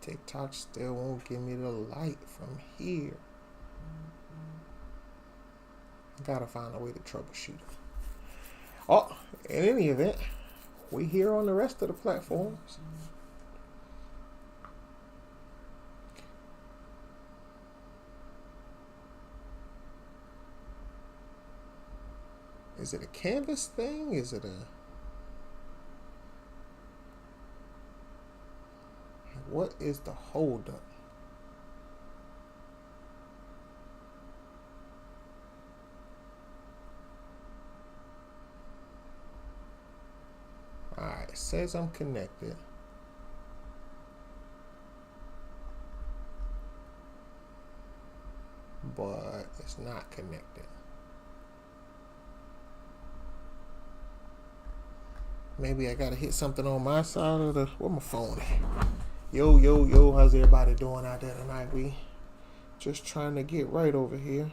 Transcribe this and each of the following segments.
TikTok still won't give me the light from here. Gotta find a way to troubleshoot it. Oh, in any event, we here on the rest of the platforms. Is it a canvas thing? Is it a... What is the holdup? Alright, it says I'm connected. But it's not connected. Maybe I gotta hit something on my side of the... Where my phone at? Yo, how's everybody doing out there tonight? We just trying to get right over here.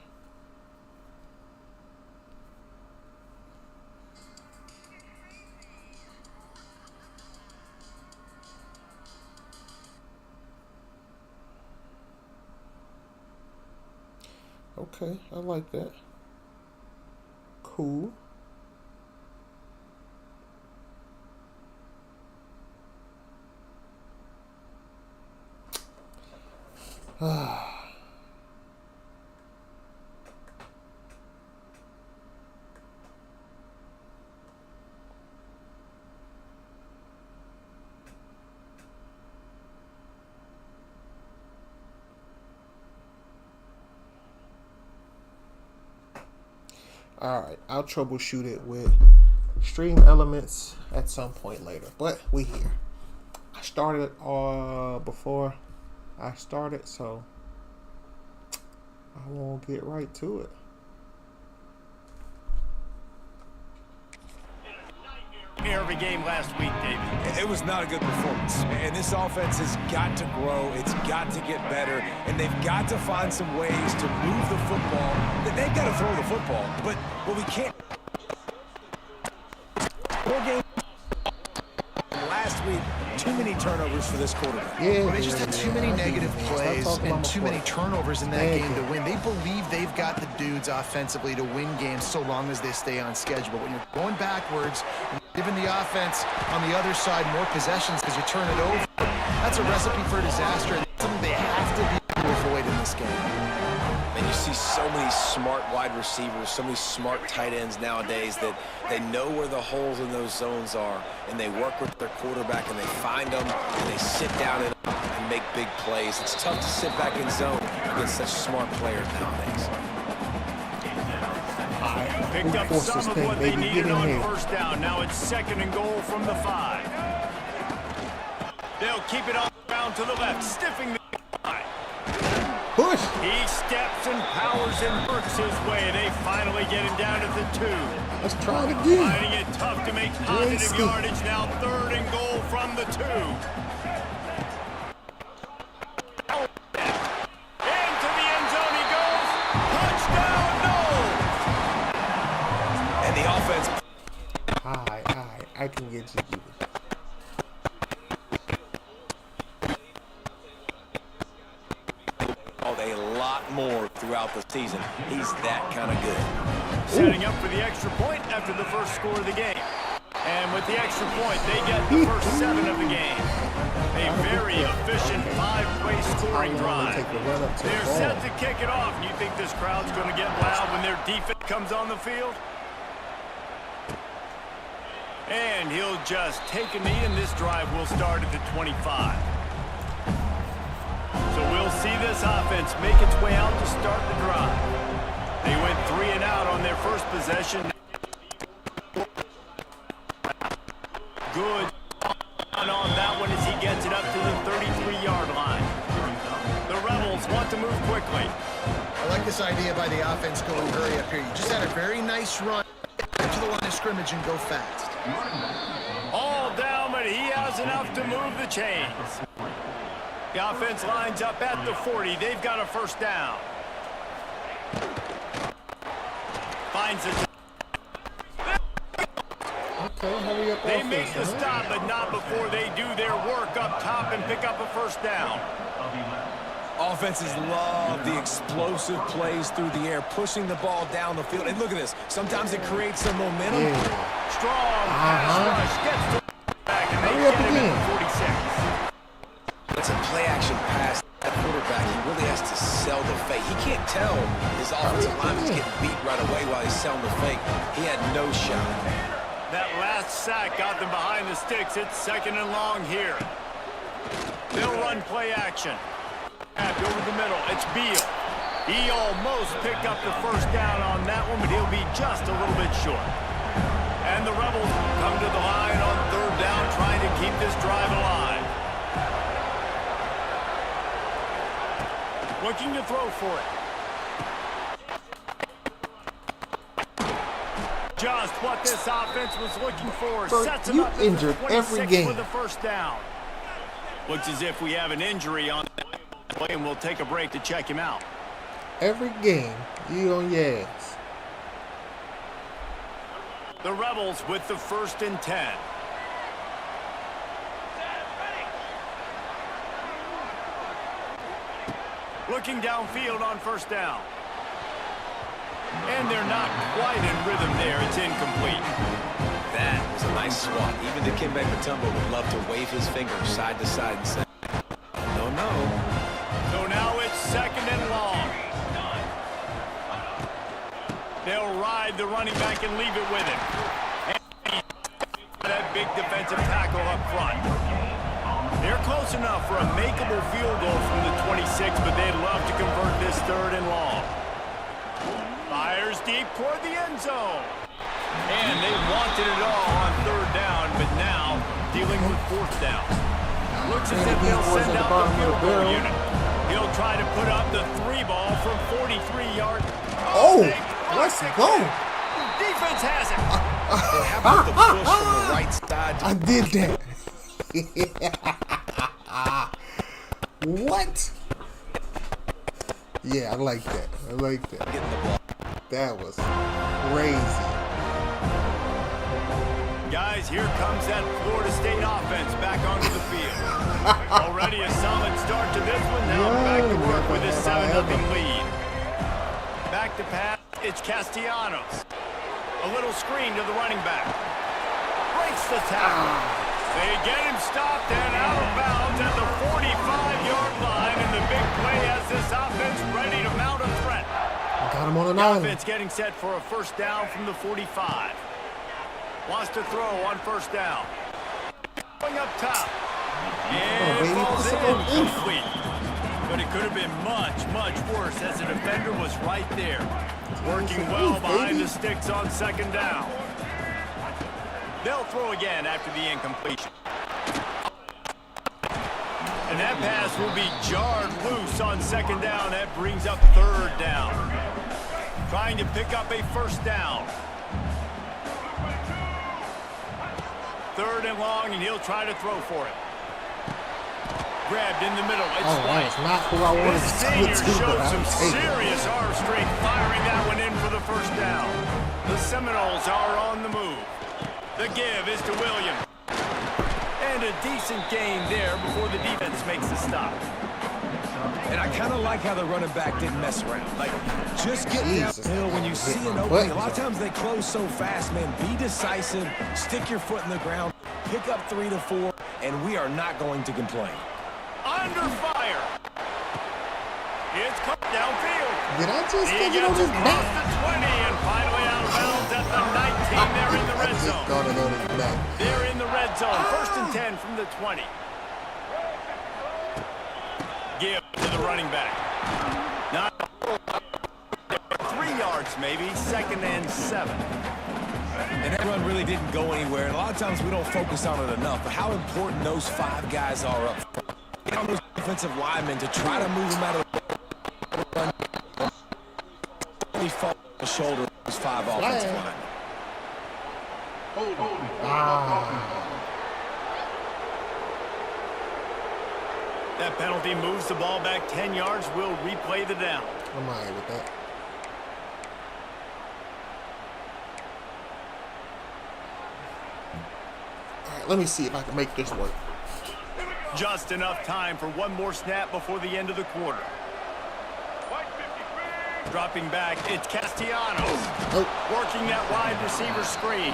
Okay, I like that. Cool. Alright, I'll troubleshoot it with Stream Elements at some point later. But we here. I started before I started, so I won't get right to it. Every game last week, David. It was not a good performance. And this offense has got to grow. It's got to get better. And they've got to find some ways to move the football. They've got to throw the football. But we can't. 4 games last week. Too many turnovers for this quarterback. Well, they just had too many negative plays and too many turnovers in that game to win. They believe they've got the dudes offensively to win games so long as they stay on schedule. But when you're going backwards, giving the offense on the other side more possessions because you turn it over, that's a recipe for disaster. And that's something they have to be able to avoid in this game. And you see so many smart wide receivers, so many smart tight ends nowadays that they know where the holes in those zones are, and they work with their quarterback, and they find them, and they sit down in them and make big plays. It's tough to sit back in zone against such smart players nowadays. Picked up some of what they needed on first down. Now it's 2nd and goal from the 5. They'll keep it on down to the left, stiffing the line. Push. He steps and powers and works his way. They finally get him down at the 2. Let's try it again. Finding it tough to make positive yardage. Now 3rd and goal from the 2. Into the end zone he goes. Touchdown, no! And the offense. I can get you. A lot more throughout the season. He's that kind of good. Setting up for the extra point after the first score of the game. And with the extra point, they get the first 7 of the game. A very efficient 5-play scoring drive. They're set to kick it off. You think this crowd's going to get loud when their defense comes on the field? And he'll just take a knee, and this drive will start at the 25. So we'll see this offense make its way out to start the drive. They went 3 and out on their first possession. Good on that one as he gets it up to the 33-yard line. The Rebels want to move quickly. I like this idea by the offense going hurry up here. You just had a very nice run. Get to the line of scrimmage and go fast. All down, but he has enough to move the chains. The offense lines up at the 40. They've got a first down. Finds it. Okay, hurry up. They make the stop, but not before they do their work up top and pick up a first down. Offenses love the explosive plays through the air, pushing the ball down the field. And look at this. Sometimes it creates some momentum. Yeah. Strong pass rush gets the back, and they get him at 46. It's a play-action pass. That quarterback, he really has to sell the fake. He can't tell his offensive lineman's getting beat right away while he's selling the fake. He had no shot. That last sack got them behind the sticks. It's 2nd and long here. They'll run play action. Over the middle, it's Beal. He almost picked up the first down on that one, but he'll be just a little bit short. And the Rebels come to the line on 3rd down, trying to keep this drive alive. Looking to throw for it. Just what this offense was looking for. Bro, Sets him you up injured every game. for the first down. Looks as if we have an injury on that play, and we'll take a break to check him out. Every game, you on your ass. The Rebels with the 1st and 10. Looking downfield on 1st down. And they're not quite in rhythm there. It's incomplete. That was a nice swat. Even Dikembe Mutombo would love to wave his finger side to side and say, no, no. So now it's 2nd and long. They'll ride the running back and leave it with him. And that big defensive tackle up front. They're close enough for a makeable field goal from the 26, but they'd love to convert this 3rd and long. Fires deep toward the end zone. And they wanted it all on 3rd down, but now dealing with 4th down. Looks as if they'll send out the field goal unit. He'll try to put up the 3 ball from 43 yards. Oh, let's go. Defense has it. How about the push from the right side? I did that. What? Yeah, I like that. I like that. Getting the ball. That was crazy. Guys, here comes that Florida State offense back onto the field. Already a solid start to this one. Now back to work with a 7-0 lead. Back to pass. It's Castellanos. A little screen to the running back. Breaks the tackle. They get him stopped and out of bounds at the 45-yard line, and the big play has this offense ready to mount a threat. Got him on an The island. offense getting set for a 1st down from the 45. Wants to throw on 1st down. Going up top. And it falls incomplete. But it could have been much, much worse as the defender was right there. Working well behind the sticks on 2nd down. They'll throw again after the incompletion. And that pass will be jarred loose on 2nd down. That brings up 3rd down. Trying to pick up a 1st down. 3rd and long, and he'll try to throw for it. Grabbed in the middle. It's White. That's not who I wanted This to senior to, but showed I'll some take it. serious arm strength, firing that one in for the 1st down. The Seminoles are on the move. The give is to Williams. And a decent gain there before the defense makes the stop. And I kind of like how the running back didn't mess around. Like, just get Jesus. downhill when you see an opening. A lot of times they close so fast, man. Be decisive, stick your foot in the ground, pick up 3 to 4, and we are not going to complain. Under fire. It's cut downfield. Did I just He get it on gets his across back? the 20 and finally out of bounds at the 19. They're in the red Just zone. got it on his back. They're in the red zone. 1st and 10 from the 20. Give to the running back. Not 3 yards maybe. 2nd and 7. And that run really didn't go anywhere. And a lot of times we don't focus on it enough. But how important those 5 guys are up front. Get on those defensive linemen to try to move them out of the run. Really fall on the shoulder of those 5 offensive linemen. That penalty moves the ball back 10 yards. We'll replay the down. I'm all right with that. All right, let me see if I can make this work. Just enough time for one more snap before the end of the quarter. Dropping back, it's Castellanos. Working that wide receiver screen.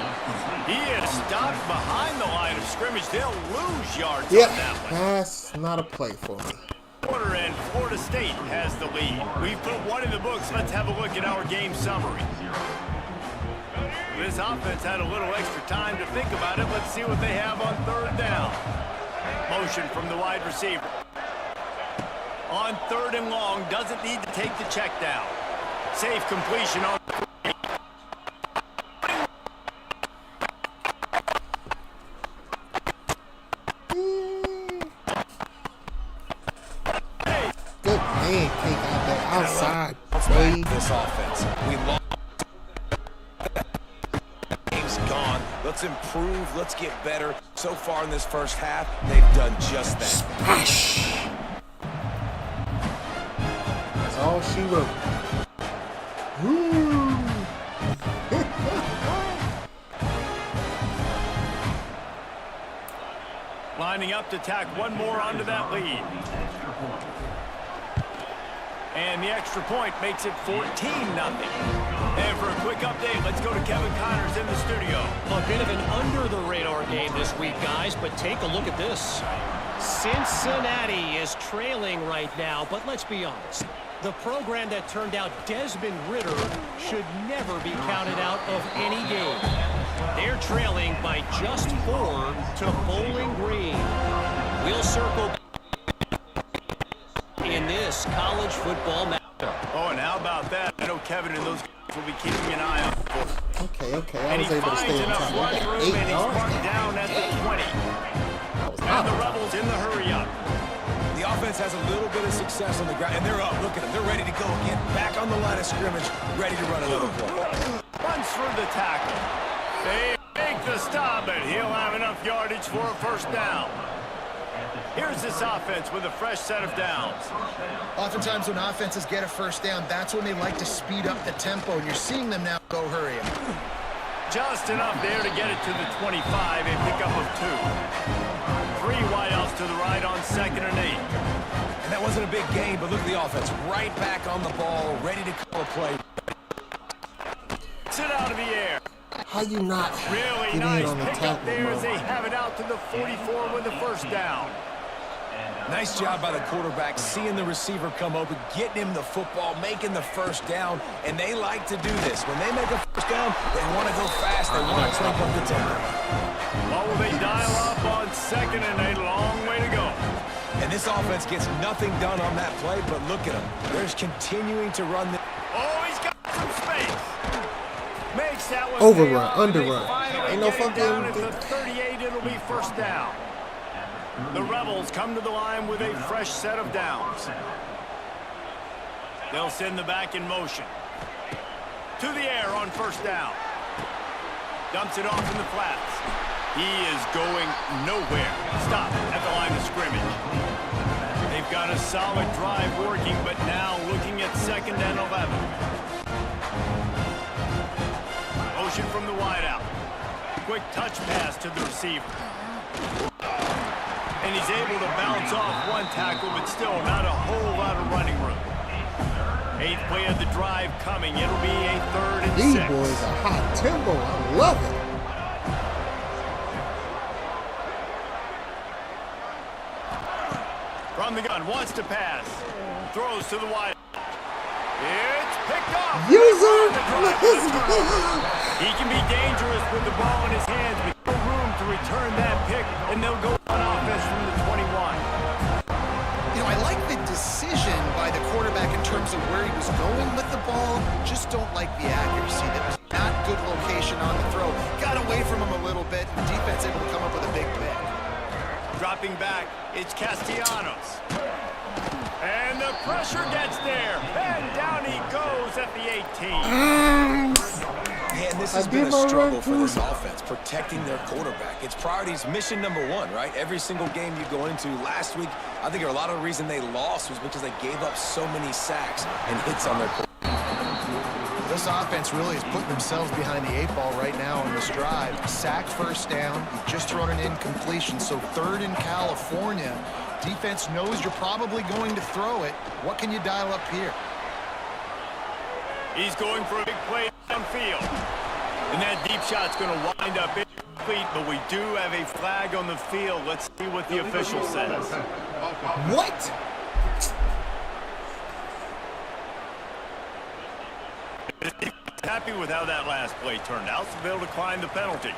He is stopped behind the line of scrimmage. They'll lose yards on that one. That's not a play for me. Quarter and Florida State has the lead. We've put one in the books. Let's have a look at our game summary. This offense had a little extra time to think about it. Let's see what they have on third down. Motion from the wide receiver. On third and long, doesn't need to take the check down. Safe completion on. Good man, take out that outside. This offense. We lost. Game's gone. Let's improve. Let's get better. So far in this first half, they've done just that. Splash. That's all she wrote. Woo. Lining up to tack one more onto that lead. And the extra point makes it 14-0. And for a quick update, let's go to Kevin Connors in the studio. A bit of an under-the-radar game this week, guys, but take a look at this. Cincinnati is trailing right now, but let's be honest. The program that turned out Desmond Ridder should never be counted out of any game. They're trailing by just 4 to Bowling Green. We'll circle in this college football match. Oh, and how about that? I know Kevin and those guys will be keeping an eye on for. Okay. I And was he able to finds stay on enough top. running room, and he's marked down at the 20. And the Rebels in the hurry-up. The offense has a little bit of success on the ground, and they're up. Look at them. They're ready to go again. Back on the line of scrimmage, ready to run another play. Runs through the tackle. They make the stop, and he'll have enough yardage for a first down. Here's this offense with a fresh set of downs. Oftentimes when offenses get a first down, that's when they like to speed up the tempo, and you're seeing them now go hurry up. Just enough there to get it to the 25, a pickup of 2. 3 wideouts to the right on 2nd and 8. And that wasn't a big gain, but look at the offense. Right back on the ball, ready to call a play. Sit out of the air. How you not Really getting nice it on the pickup tackle, there bro? as they have it out to the 44 with the first down. Nice job by the quarterback, seeing the receiver come open, getting him the football, making the first down, and they like to do this. When they make a first down, they want to go fast, they want to crank up the tempo. What will they dial up on 2nd and 8? Long way to go. And this offense gets nothing done on that play, but look at him. They're just continuing to run the... Oh, he's got some space. Makes that one Overrun, pay off, and they underrun. finally Ain't no get it fucking- down at the 38, it'll be first down. The Rebels come to the line with a fresh set of downs. They'll send the back in motion. To the air on first down. Dumps it off in the flats. He is going nowhere. Stop at the line of scrimmage. They've got a solid drive working, but now looking at 2nd and 11. Motion from the wideout. Quick touch pass to the receiver. And he's able to bounce off one tackle, but still not a whole lot of running room. 8th play of the drive coming. It'll be a 3rd and 6. These boys are hot tempo. I love it. From the gun, wants to pass. Throws to the wide. It's picked off. User. He can be dangerous with the ball in his hands, but no room to return that pick, and they'll go on offense from the 21. You know, I like the decision by the quarterback in terms of where he was going with the ball. Just don't like the accuracy. That was not good location on the throw. Got away from him a little bit. The defense able to come up with a big pick. Dropping back, it's Castellanos. And the pressure gets there. And down he goes at the 18. Man, this has been a struggle for this offense, protecting their quarterback. It's priorities, mission number 1, right? Every single game you go into. Last week, I think a lot of the reason they lost was because they gave up so many sacks and hits on their quarterback. This offense really is putting themselves behind the 8 ball right now on this drive. Sack first down. You've just thrown an incompletion. So 3rd in California. Defense knows you're probably going to throw it. What can you dial up here? He's going for a big play downfield. And that deep shot's going to wind up incomplete, but we do have a flag on the field. Let's see what the official says. What? Happy with how that last play turned out, so they'll decline the penalty.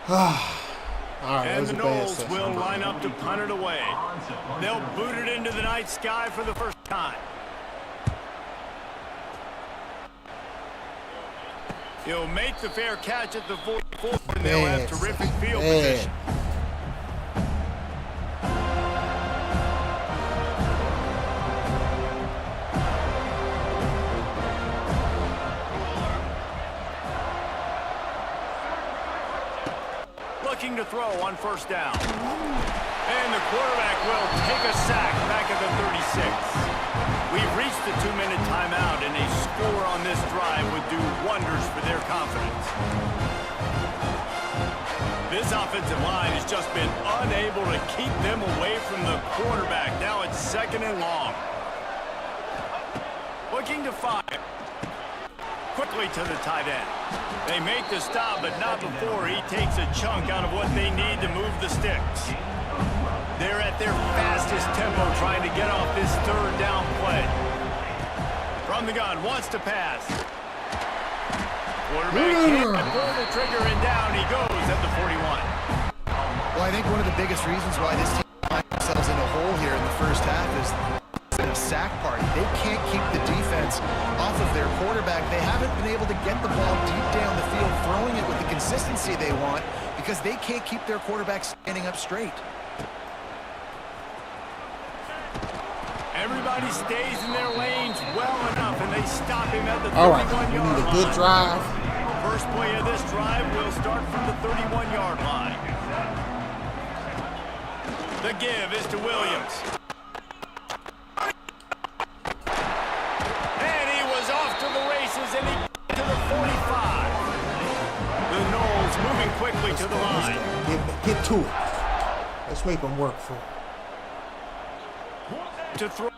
Right, and the Knowles will line up to punt it away. They'll boot it into the night sky for the first time. He'll make the fair catch at the 44, and they'll have terrific field position. Looking to throw on first down. And the quarterback will take a sack back at the 36. We've reached the 2-minute timeout, and a score on this drive would do wonders for their confidence. This offensive line has just been unable to keep them away from the quarterback. Now it's 2nd and long. Looking to fire. Quickly to the tight end. They make the stop, but not before he takes a chunk out of what they need to move the sticks. They're at their fastest tempo trying to get off this 3rd down play. From the gun, wants to pass. Quarterback can't pull the trigger, and down he goes at the 41. Well, I think one of the biggest reasons why this team finds themselves in a hole here in the first half is a sack party. They can't keep the defense off of their quarterback. They haven't been able to get the ball deep down the field, throwing it with the consistency they want because they can't keep their quarterback standing up straight. Everybody stays in their lanes well enough, and they stop him at the 31-yard line. All right, we need a good drive. First play of this drive will start from the 31-yard line. The give is to Williams. And he was off to the races, and he to the 45. The Knowles moving quickly to the line. Get to it. Let's make them work for it. To throw.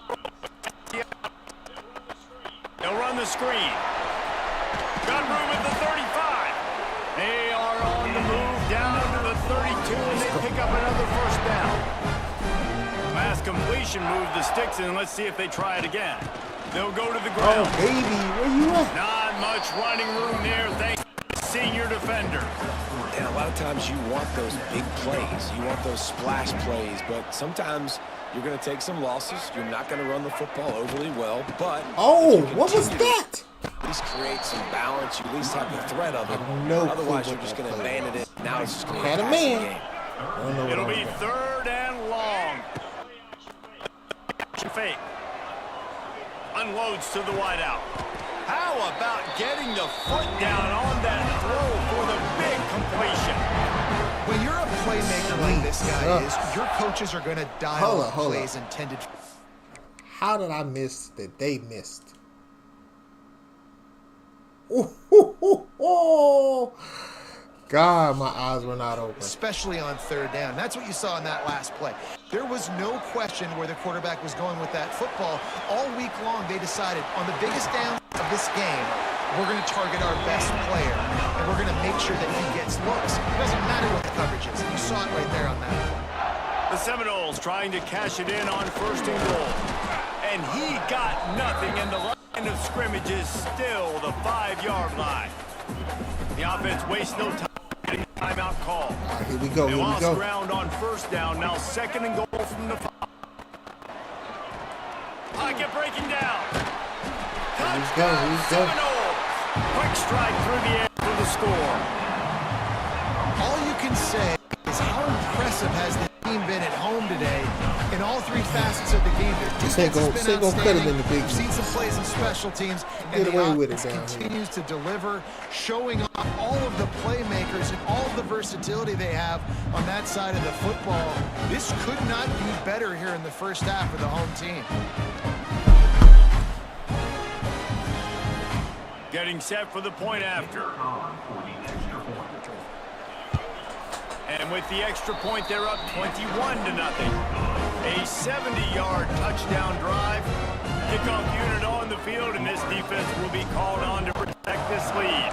They'll run the screen. Got room at the 35. They are on the move down to the 32, and they pick up another first down. Mass completion moved the sticks, and let's see if they try it again. They'll go to the ground. Oh, baby, where you at? Not much running room there, thanks to the senior defender. And a lot of times you want those big plays. You want those splash plays, but sometimes you're going to take some losses. You're not going to run the football overly well, but oh, what was that? At least create some balance. You at least have the threat of it. No Otherwise, you're just going to abandon it. Now it's just going to be a man. game. It'll be 3rd and long. Fake. Unloads to the wideout. How about getting the foot down on that throw for the big completion? When you're a playmaker like this guy is, your coaches are going to dial up plays intended. How did I miss that they missed? Oh, God, my eyes were not open. Especially on 3rd down. That's what you saw in that last play. There was no question where the quarterback was going with that football. All week long, they decided on the biggest down of this game, we're going to target our best player, and we're going to make sure that he gets looks. It doesn't matter what the coverage is. You saw it right there on that play. The Seminoles trying to cash it in on 1st and goal. And he got nothing, and the line of scrimmage is still the 5-yard line. The offense wastes no time getting the timeout call. Here we go, They here we lost go. ground on 1st down, now 2nd and goal from the 5. Pocket breaking down. Touchdown, Seminoles. Quick strike through the air for the score. All you can say is how impressive has the team been at home today in all three facets of the game. This ain't gonna cut it in the big We've seen some plays in special teams, and Get the away with it offense down continues to deliver, showing off all of the playmakers and all of the versatility they have on that side of the football. This could not be better here in the first half for the home team. Getting set for the point after. And with the extra point, they're up 21-0. A 70-yard touchdown drive. Kickoff unit on the field, and this defense will be called on to protect this lead.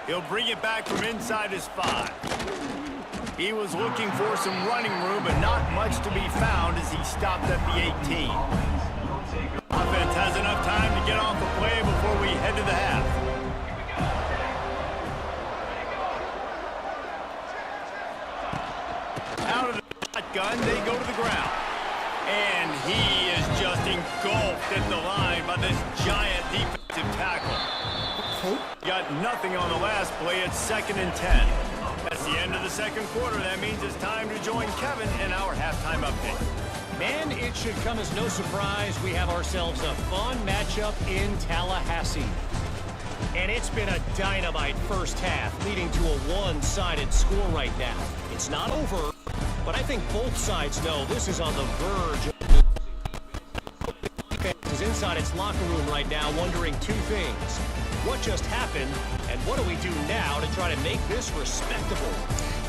He'll bring it back from inside his 5. He was looking for some running room, but not much to be found as he stopped at the 18. Offense has enough time to get off the play before we head to the half. Out of the shotgun, they go to the ground. And he is just engulfed at the line by this giant defensive tackle. Got nothing on the last play. It's 2nd and 10. That's the end of the second quarter. That means it's time to join Kevin in our halftime update. Man, it should come as no surprise we have ourselves a fun matchup in Tallahassee. And it's been a dynamite first half, leading to a one-sided score right now. It's not over, but I think both sides know this is on the verge of the defense is inside its locker room right now wondering two things. What just happened, and what do we do now to try to make this respectable?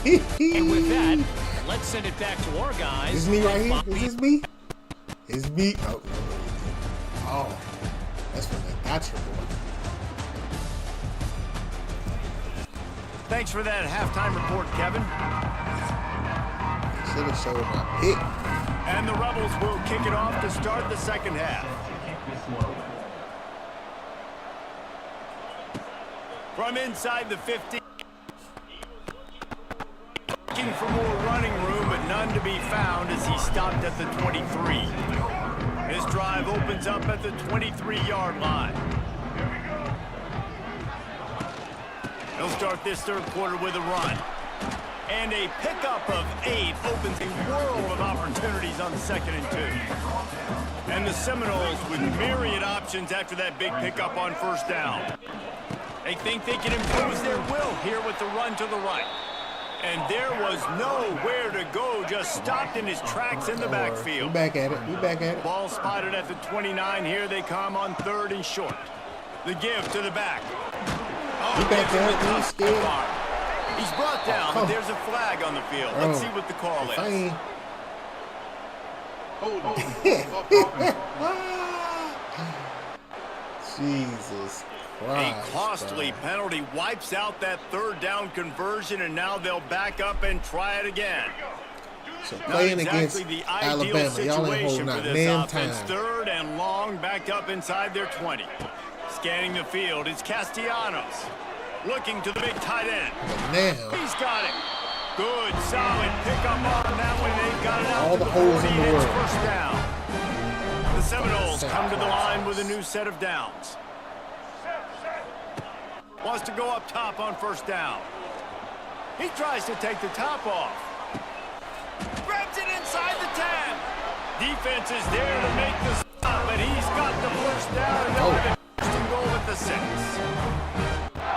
And with that, let's send it back to our guys. Is me right here? Is this me? Is me? Oh, oh, that's what they got you, boy. Thanks for that halftime report, Kevin. Should have showed my pick. And the Rebels will kick it off to start the second half. From inside the 50. Looking for more running room, but none to be found as he stopped at the 23. His drive opens up at the 23-yard line. He'll start this third quarter with a run. And a pickup of 8 opens a world of opportunities on 2nd and 2. And the Seminoles with myriad options after that big pickup on first down. They think they can impose their will here with the run to the right. And there was nowhere to go, just stopped in his tracks in the backfield. We back at it. We back at it. Ball spotted at the 29. Here they come on 3rd and short. The give to the back. Oh, we back at it. He's scared. He's brought down, but there's a flag on the field. Let's see what the call is. Jesus Christ. A costly penalty wipes out that 3rd down conversion, and now they'll back up and try it again. So playing against Alabama, y'all ain't holding out damn time. 3rd and long, backed up inside their 20. Scanning the field, it's Castellanos. Looking to the big tight end. Now he's got it. Good, solid pickup on that one. They've got it out all to the holes in the world. First down. The Seminoles come to the line with a new set of downs. Wants to go up top on first down. He tries to take the top off. Grabs it inside the 10. Defense is there to make the stop, but he's got the first down. And they'll have a first and goal at the 6.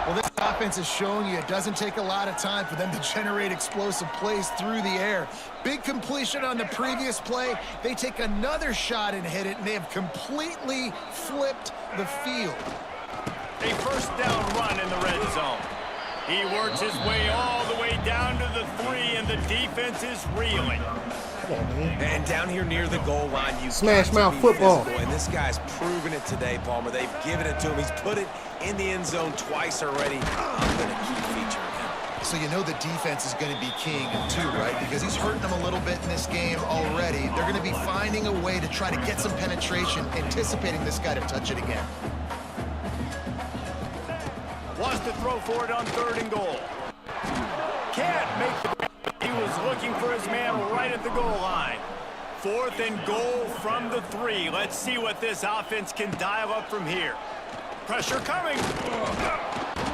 Well, this offense is showing you it doesn't take a lot of time for them to generate explosive plays through the air. Big completion on the previous play. They take another shot and hit it, and they have completely flipped the field. A first down run in the red zone. He works his way all the way down to the 3, and the defense is reeling. And down here near the goal line, you smash mouth football. Physical, and this guy's proven it today, Palmer. They've given it to him. He's put it in the end zone twice already. I'm going to keep featuring him. So you know the defense is going to be king too, right? Because he's hurting them a little bit in this game already. They're going to be finding a way to try to get some penetration, anticipating this guy to touch it again. Wants to throw for it on 3rd and goal. Can't make the... He was looking for his man right at the goal line. 4th and goal from the 3. Let's see what this offense can dial up from here. Pressure coming.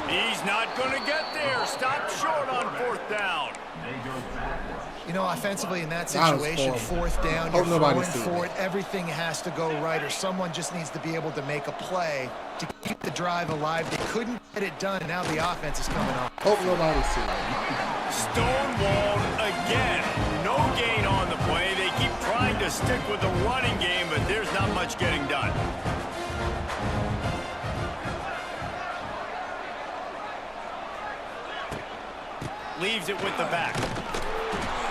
He's not going to get there. Stop short on 4th down. You know, offensively in that situation, 4th down, you're going for it. Everything has to go right, or someone just needs to be able to make a play to keep the drive alive. They couldn't get it done, and now the offense is coming up. Hope nobody sees it. Stonewalled again. No gain on the play. They keep trying to stick with the running game, but there's not much getting done. Leaves it with the back.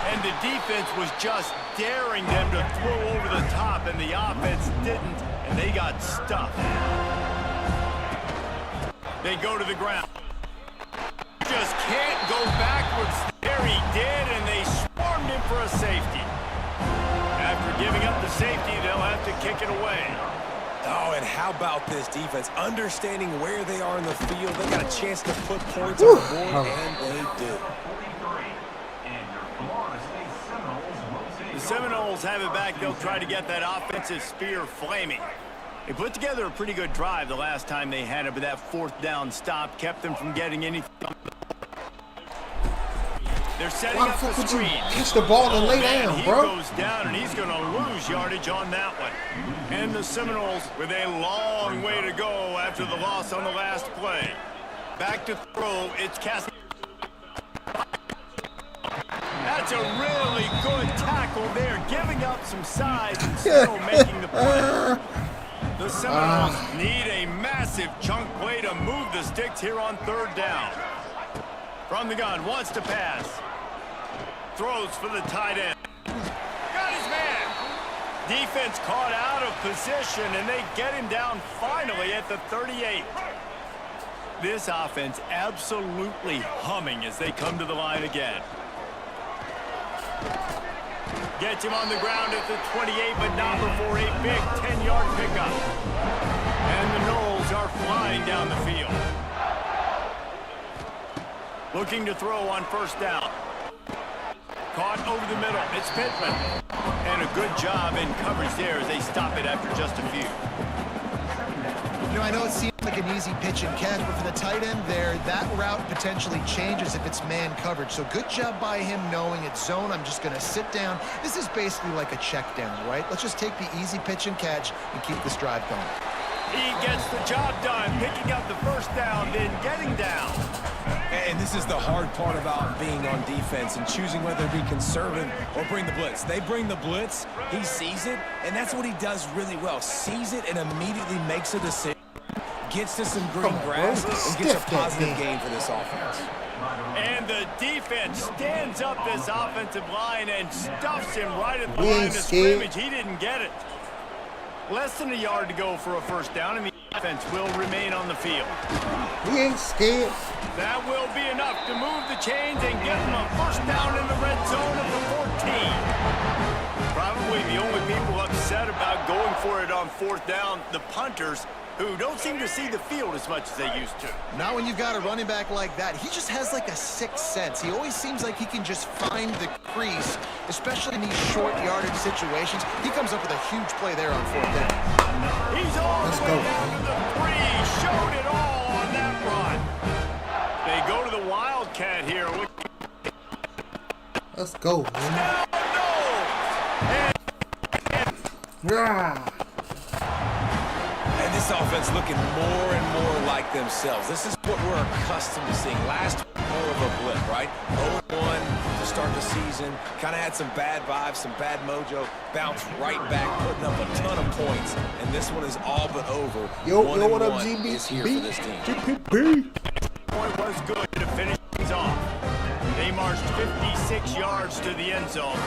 And the defense was just daring them to throw over the top, and the offense didn't, and they got stuffed. They go to the ground. Just can't go backwards. There he did, and they swarmed him for a safety. After giving up the safety, they'll have to kick it away. Oh, and how about this defense? Understanding where they are in the field. They got a chance to put points on the board, and they do. The Seminoles have it back. They'll try to get that offensive spear flaming. They put together a pretty good drive the last time they had it, but that 4th down stop kept them from getting anything. They're setting up the screen. Catch the ball and lay down, he bro. Goes down, and he's going to lose yardage on that one. And the Seminoles with a long way to go after the loss on the last play. Back to throw. It's Cassidy. That's a really good tackle there, giving up some size and still making the play. The Seminoles need a massive chunk play to move the sticks here on 3rd down. From the gun, wants to pass. Throws for the tight end. Got his man. Defense caught out of position, and they get him down finally at the 38. This offense absolutely humming as they come to the line again. Gets him on the ground at the 28, but not before a big 10-yard pickup. And the Noles are flying down the field. Looking to throw on 1st down. Caught over the middle. It's Pittman. And a good job in coverage there as they stop it after just a few. You know, I know it seems like an easy pitch and catch, but for the tight end there, that route potentially changes if it's man coverage. So good job by him knowing it's zone. I'm just going to sit down. This is basically like a check down, right? Let's just take the easy pitch and catch and keep this drive going. He gets the job done, picking up the 1st down, then getting down. And this is the hard part about being on defense and choosing whether to be conservative or bring the blitz. They bring the blitz, he sees it, and that's what he does really well. Sees it and immediately makes a decision, gets to some green grass, and gets a positive gain for this offense. And the defense stands up this offensive line and stuffs him right at the line of scrimmage. He didn't get it. Less than a yard to go for a 1st down, and the defense will remain on the field. We ain't scared. That will be enough to move the chains and get them a 1st down in the red zone of the 14. Probably the only people upset about going for it on 4th down, the punters, who don't seem to see the field as much as they used to. Not when you've got a running back like that. He just has like a sixth sense. He always seems like he can just find the crease, especially in these short yardage situations. He comes up with a huge play there on 4th down. He's all the way down to the 3. Showed it all on that run. They go to the Wildcat here. Let's go, man. No. This offense looking more and more like themselves. This is what we're accustomed to seeing. Last week, more of a blip, right? 0-1 to start the season. Kind of had some bad vibes, some bad mojo. Bounced right back, putting up a ton of points. And this one is all but over. Yo, what up, GB? Is here for this team. GPP. Point was good to finish things off. They marched 56 yards to the end zone.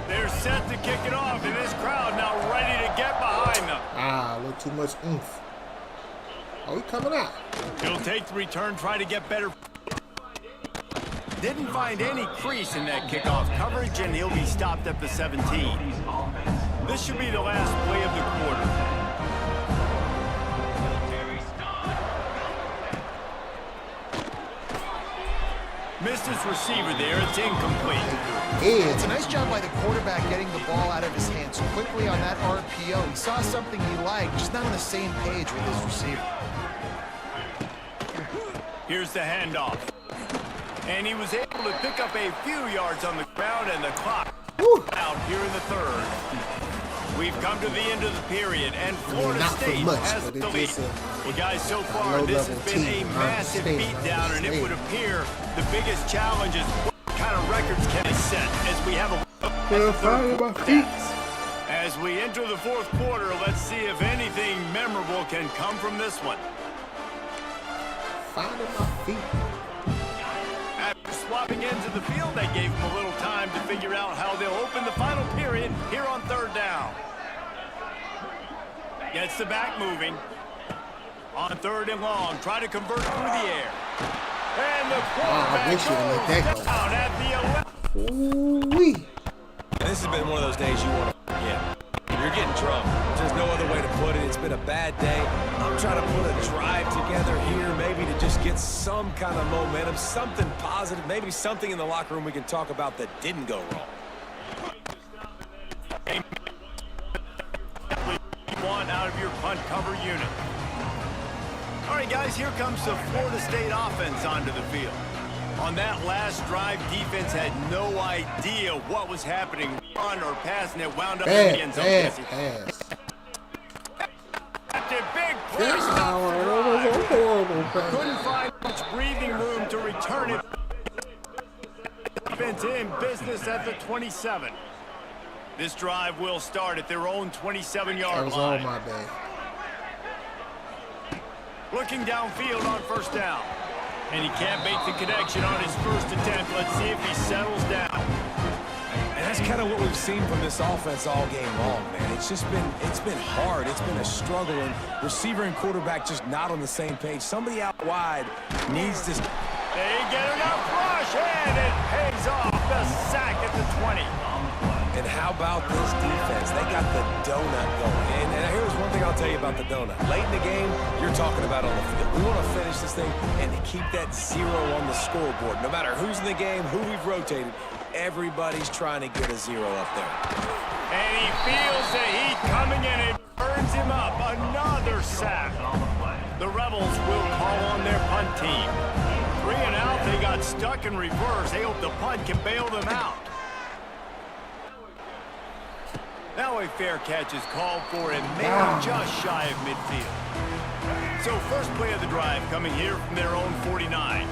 They're set to kick it off, and this crowd now ready to get behind them. A little too much oomph. Oh, he coming out. He'll take the return, try to get better. Didn't find any crease in that kickoff coverage, and he'll be stopped at the 17. This should be the last play of the quarter. Missed his receiver there. It's incomplete. It's a nice job by the quarterback getting the ball out of his hands quickly on that RPO. He saw something he liked, just not on the same page with his receiver. Here's the handoff. And he was able to pick up a few yards on the ground, and the clock out here in the third. We've come to the end of the period, and Florida State has the lead. Well, guys, so far, this has been a massive beatdown, and it would appear the biggest challenge is what kind of records can they set as we have a look at the third quarter. As we enter the fourth quarter, let's see if anything memorable can come from this one. Finding my feet. After swapping ends of the field, that gave them a little time to figure out how they'll open the final period here on third down. Gets the back moving. On third and long, try to convert through the air. And the quarterback goes down at the 11. Ooh-wee. This has been one of those days you want to forget. You're getting drunk. There's no other way to put it. It's been a bad day. I'm trying to put a drive together here, maybe to just get some kind of momentum, something positive, maybe something in the locker room we can talk about that didn't go wrong. One out of your punt cover unit. All right, guys, here comes the Florida State offense onto the field. On that last drive, defense had no idea what was happening. Run or pass, and it wound up in the end zone. Pass. After big press, couldn't find much breathing room to return it. Defense in business at the 27. This drive will start at their own 27-yard That was line. all my bad. Looking downfield on first down. And he can't make the connection on his first attempt. Let's see if he settles down. And that's kind of what we've seen from this offense all game long, man. It's been hard. It's been a struggle, and receiver and quarterback just not on the same page. Somebody out wide needs to... They get enough rush, and it pays off. The sack at the 20. And how about this defense? They got the donut going. And here's one thing I'll tell you about the donut. Late in the game, you're talking about on the field. We want to finish this thing and keep that 0 on the scoreboard. No matter who's in the game, who we've rotated, everybody's trying to get a 0 up there. And he feels the heat coming in. It burns him up. Another sack. The Rebels will call on their punt team. 3 and out. They got stuck in reverse. They hope the punt can bail them out. Now a fair catch is called for and maybe just shy of midfield. So first play of the drive coming here from their own 49.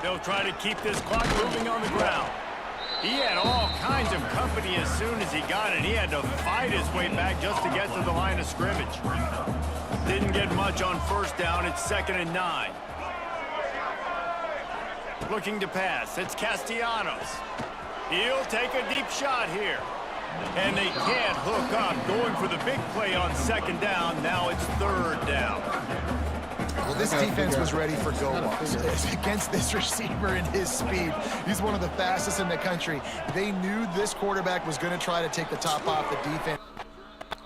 They'll try to keep this clock moving on the ground. He had all kinds of company as soon as he got it. He had to fight his way back just to get to the line of scrimmage. Didn't get much on first down. It's 2nd and 9. Looking to pass. It's Castellanos. He'll take a deep shot here. And they can't hook up. Going for the big play on 2nd down. Now it's 3rd down. Well, this defense was ready for go-walks against this receiver and his speed. He's one of the fastest in the country. They knew this quarterback was going to try to take the top off the defense.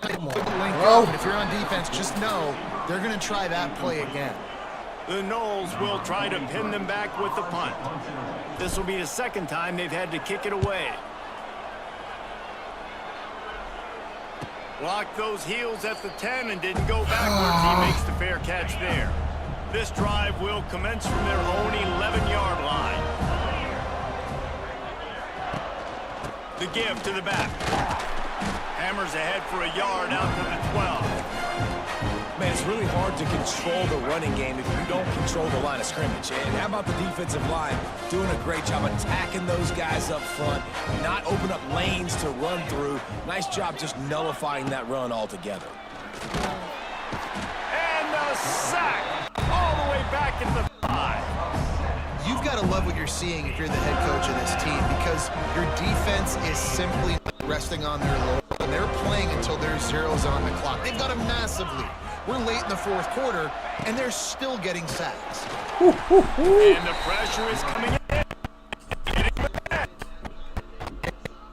If you're on defense, just know they're going to try that play again. The Noles will try to pin them back with the punt. This will be the 2nd time they've had to kick it away. Blocked those heels at the 10 and didn't go backwards. He makes the fair catch there. This drive will commence from their own 11-yard line. The give to the back. Hammers ahead for a yard out to the 12. Man, it's really hard to control the running game if you don't control the line of scrimmage. And how about the defensive line doing a great job attacking those guys up front, not open up lanes to run through. Nice job just nullifying that run altogether. And the sack all the way back at the 5. You've got to love what you're seeing if you're the head coach of this team, because your defense is simply resting on their laurels. They're playing until there's zeros on the clock. They've got a massive lead. We're late in the 4th quarter, and they're still getting sacks. And the pressure is coming in.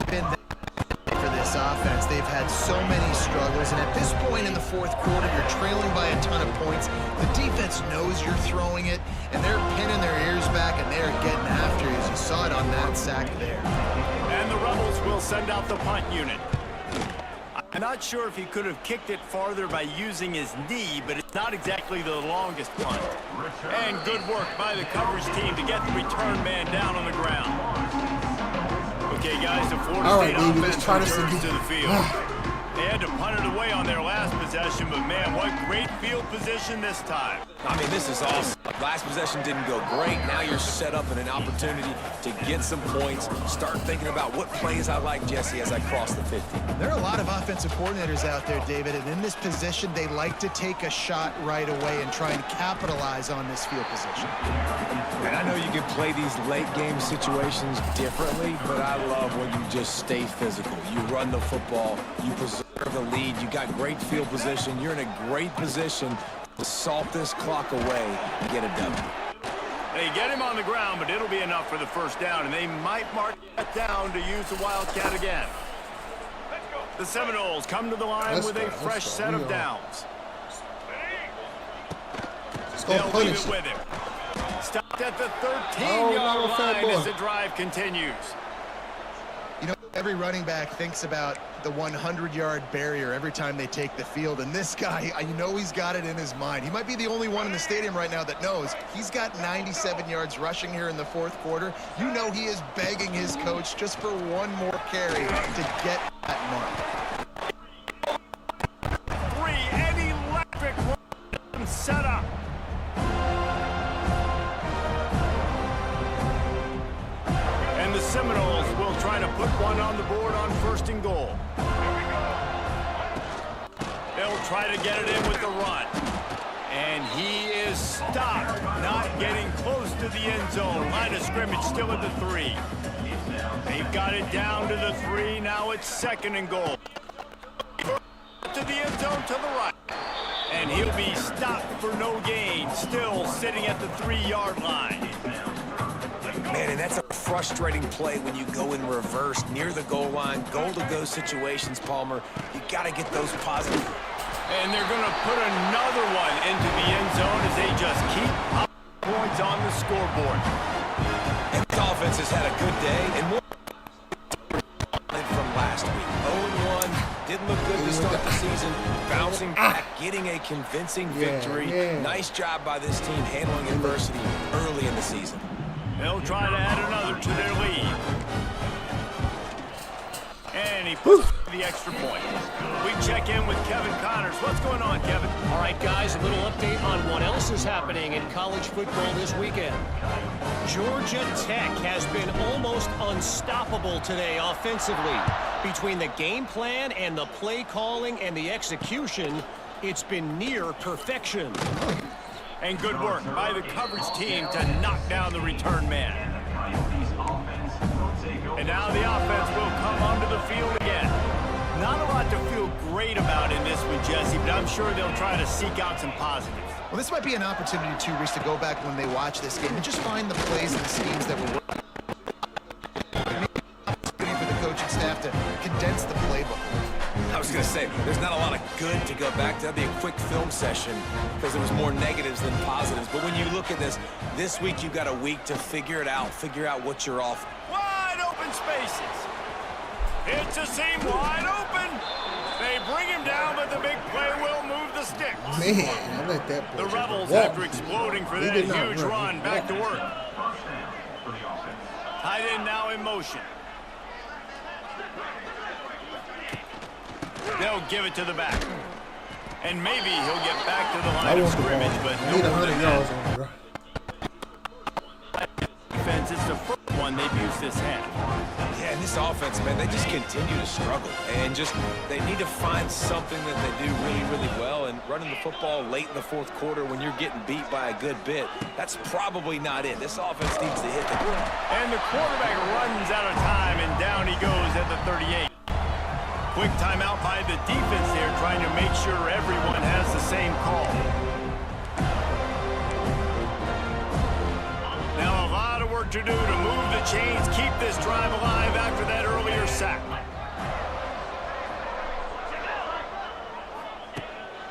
Been for this offense. They've had so many struggles, and at this point in the 4th quarter, you're trailing by a ton of points. The defense knows you're throwing it, and they're pinning their ears back, and they're getting after you, as you saw it on that sack there. And the Rebels will send out the punt unit. I'm not sure if he could have kicked it farther by using his knee, but it's not exactly the longest punt. And good work by the coverage team to get the return man down on the ground. Okay, guys, the Florida State offense returns to the field. They had to punt it away on their last possession, but man, what great field position this time. I mean, this is awesome. Last possession didn't go great. Now you're set up in an opportunity to get some points. Start thinking about what plays I like, Jesse, as I cross the 50. There are a lot of offensive coordinators out there, David, and in this position, they like to take a shot right away and try and capitalize on this field position. And I know you can play these late game situations differently, but I love when you just stay physical. You run the football, you preserve the lead, you got great field position, you're in a great position to salt this clock away and get a W. They get him on the ground, but it'll be enough for the first down, and they might mark that down to use the Wildcat again. The Seminoles come to the line with a fresh set of downs. They'll leave it with him. Stopped at the 13-yard line as the drive continues. You know, every running back thinks about the 100-yard barrier every time they take the field, and this guy, you know he's got it in his mind. He might be the only one in the stadium right now that knows he's got 97 yards rushing here in the fourth quarter. You know he is begging his coach just for one more carry to get that mark. 3, an electric run set up. And the Seminoles will try to put one on the board on 1st and goal. They'll try to get it in with the run. And he is stopped, not getting close to the end zone. Line of scrimmage still at the 3. They've got it down to the 3. Now it's 2nd and goal. To the end zone to the right. And he'll be stopped for no gain, still sitting at the 3-yard line. Man, and that's a frustrating play when you go in reverse near the goal line. Goal-to-go situations, Palmer. You got to get those positive. And they're going to put another one into the end zone as they just keep points on the scoreboard. And the offense has had a good day and more from last week. 0-1, didn't look good to start the season. Bouncing back, getting a convincing victory. Nice job by this team handling adversity early in the season. They'll try to add another to their lead. And he puts the extra point. We check in with Kevin Connors. What's going on, Kevin? All right, guys, a little update on what else is happening in college football this weekend. Georgia Tech has been almost unstoppable today offensively. Between the game plan and the play calling and the execution, it's been near perfection. And good work by the coverage team to knock down the return man. And now the offense will come onto the field again. Not a lot to feel great about in this one, Jesse, but I'm sure they'll try to seek out some positives. Well, this might be an opportunity, too, Reese, to go back when they watch this game and just find the plays and the schemes that were working. For the coaching staff to condense the playbook. I was going to say, there's not a lot of good to go back to. That'd be a quick film session because there was more negatives than positives. But when you look at this week you've got a week to figure it out, figure out what you're off. Wide open spaces. It's a seam wide open. They bring him down, but the big play will move the sticks. Man, I let that the Rebels, after exploding for that huge run, back to work. Tight end now in motion. They'll give it to the back. And maybe he'll get back to the line of scrimmage, but no more than that. Defense is the first one they've used this half. Yeah, and this offense, man, they just continue to struggle. And they need to find something that they do really, really well. And running the football late in the fourth quarter when you're getting beat by a good bit, that's probably not it. This offense needs to hit the ground. And the quarterback runs out of time, and down he goes at the 38. Quick timeout by the defense there, trying to make sure everyone has the same call. Now a lot of work to do to move the chains, keep this drive alive after that earlier sack.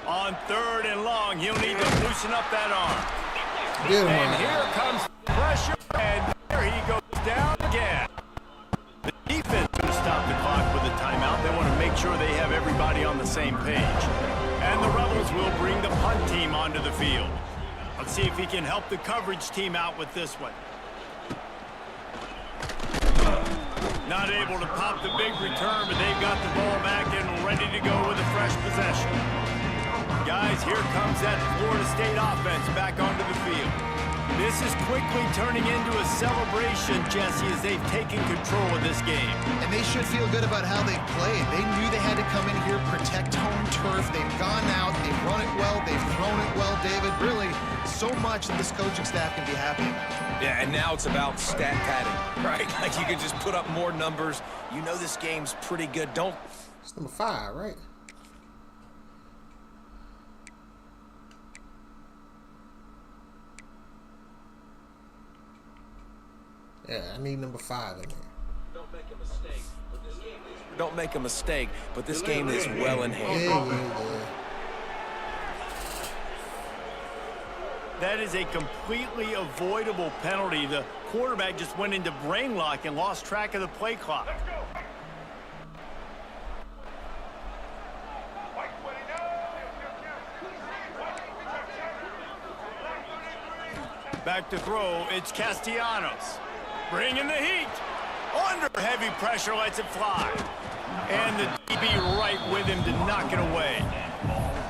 On 3rd and long, he'll need to loosen up that arm. And here comes pressure, and there he goes down again. The defense going to stop the clock with a timeout. They want to make sure they have everybody onto the field. Let's see if he can help the coverage team out with this one. Not able to pop the big return, but they've got the ball back and ready to go with a fresh possession. Guys, here comes that Florida State offense back onto the field. This is quickly turning into a celebration, Jesse, as they've taken control of this game. And they should feel good about how they've played. They knew they had to come in here, protect home turf. They've gone out, they've run it well, they've thrown it well, David. Really, so much that this coaching staff can be happy about. Yeah, and now it's about stat padding, right? Like you can just put up more numbers. You know this game's pretty good. It's number 5, right? Yeah, I need number 5 in here. Don't make a mistake, but this game is well in hand. Yeah. That is a completely avoidable penalty. The quarterback just went into brain lock and lost track of the play clock. Back to throw, it's Castellanos. Bringing the heat. Under heavy pressure, lets it fly. And the DB right with him to knock it away.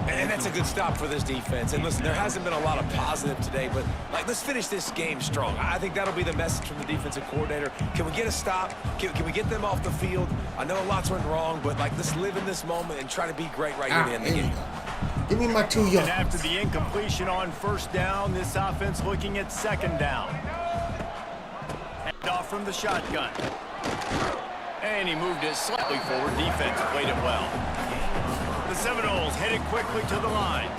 And that's a good stop for this defense. And listen, there hasn't been a lot of positive today, but let's finish this game strong. I think that'll be the message from the defensive coordinator. Can we get a stop? Can we get them off the field? I know lots went wrong, but let's live in this moment and try to be great right here to end the game. Give me my 2 yards. And after the incompletion on first down, this offense looking at second down. Off from the shotgun. And he moved it slightly forward. Defense played it well. The Seminoles headed quickly to the line.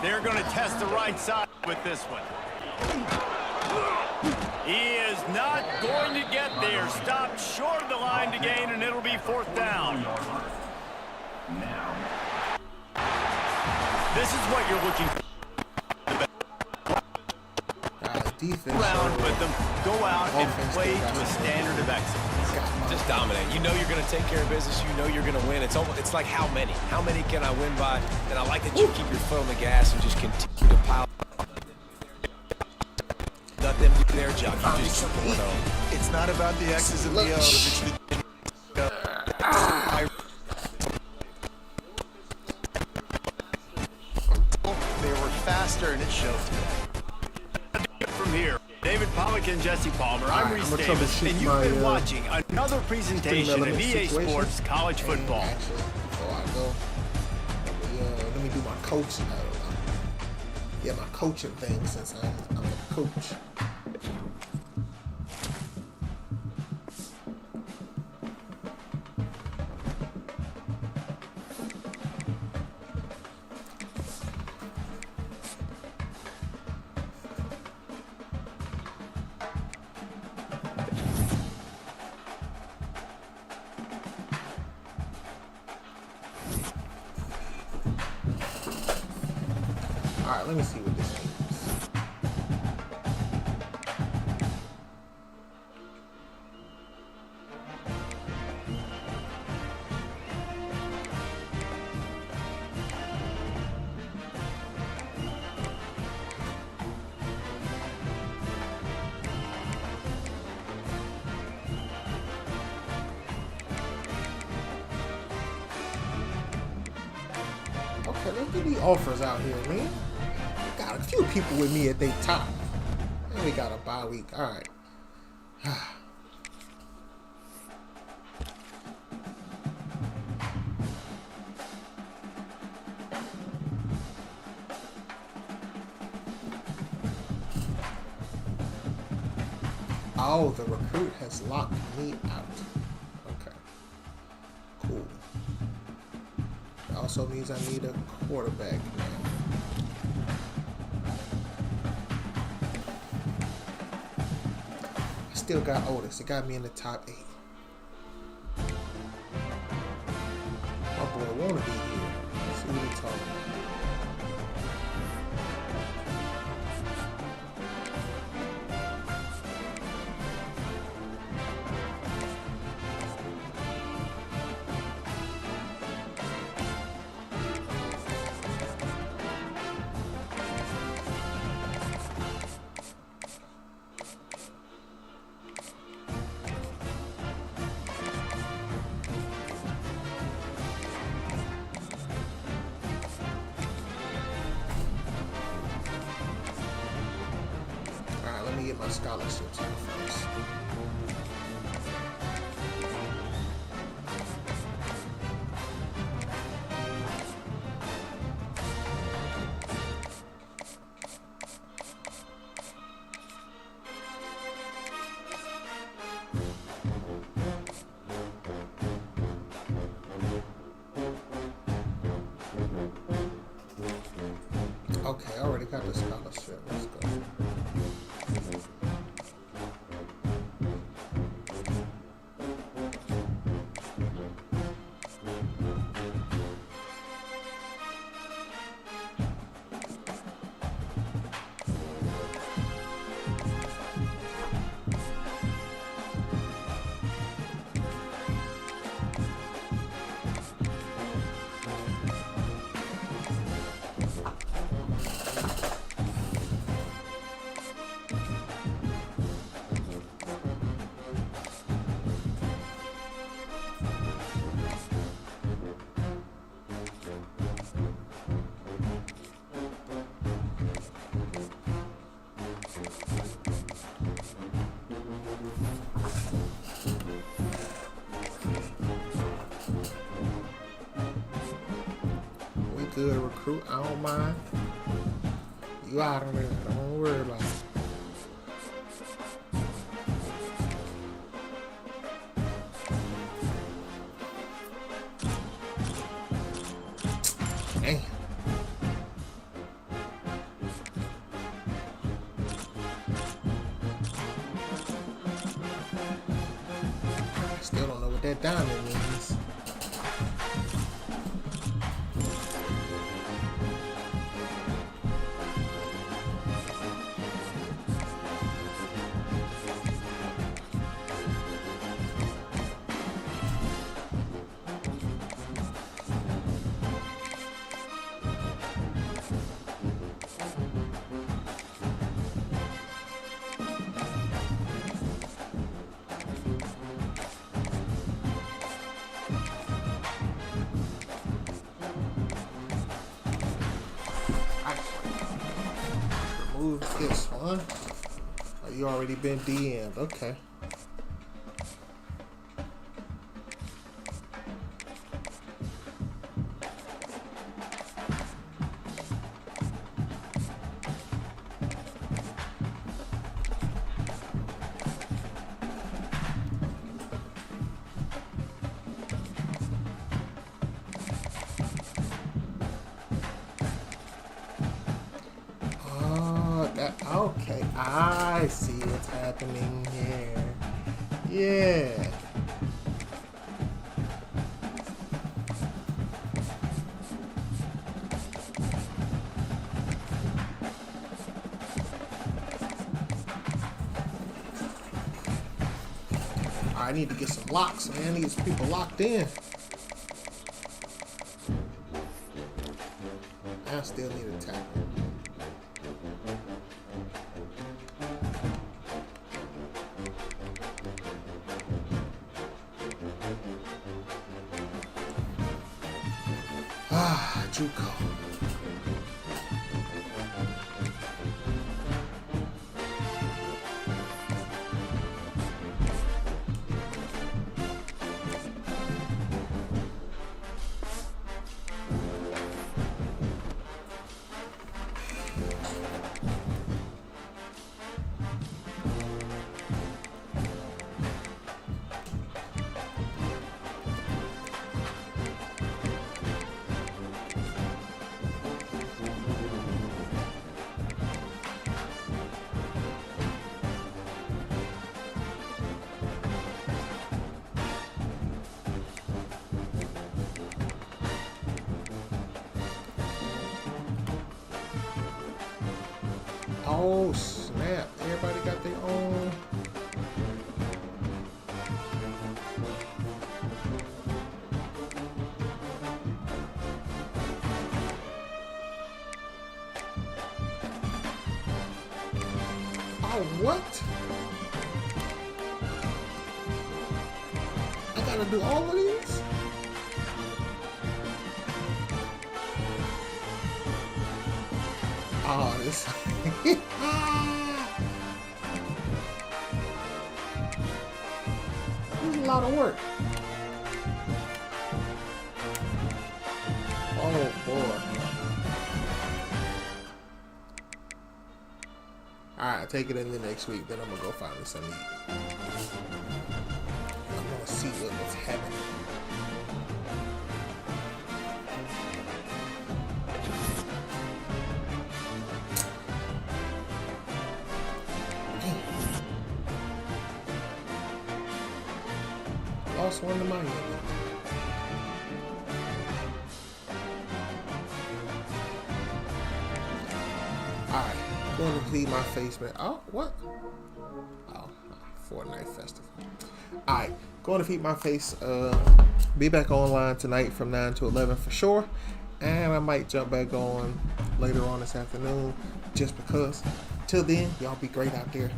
They're going to test the right side with this one. He is not going to get there. Stopped short of the line to gain, and it'll be fourth down. This is what you're looking for. Defense. Round with them, go out and play to a standard of excellence. Just dominate. You know you're going to take care of business. You know you're going to win. It's like how many? How many can I win by? And I like that you keep your foot on the gas and just continue to pile. Let them do their job. You just keep going on. It's not about the X's and the O's. It's the they were faster, and it showed today. From here, David Pollock and Jesse Palmer. I'm Reese Davis, and you've been watching another presentation of EA Sports College Football. Actually, before I go, let me do my coaching. Yeah, my coaching thing since I'm a coach. Alright, let me see what this means. Okay, let's get these offers out here, man. Got a few people with me at their top. And we got a bye week. Alright. Oh, the recruit has locked me out. Okay. Cool. It also means I need a quarterback now. Still got Otis. It got me in the top 8. My boy wanna be here. Let's see what he's talking about. get my scholarships out first. Okay, I already got the scholarship. Let's go. Good recruit, I don't mind. You out of there, don't worry about it. Damn. I still don't know what that diamond means. Remove this one. Oh, you already been DM'd. Okay. Okay, I see what's happening here. Yeah. I need to get some locks, man. These people locked in. I still need a tackle. Juco. Oh snap, everybody got their own. Oh, what? I gotta do all of these? Oh, this. y'all to work. Oh boy. Alright, take it in the next week, then I'm gonna go find me some meat. I'm gonna see what's happening. Lost one to Miami. Alright, going to clean my face, man. Oh, what? Oh, Fortnite Festival. Alright, going to feed my face. Be back online tonight from 9 to 11 for sure. And I might jump back on later on this afternoon just because. Till then, y'all be great out there.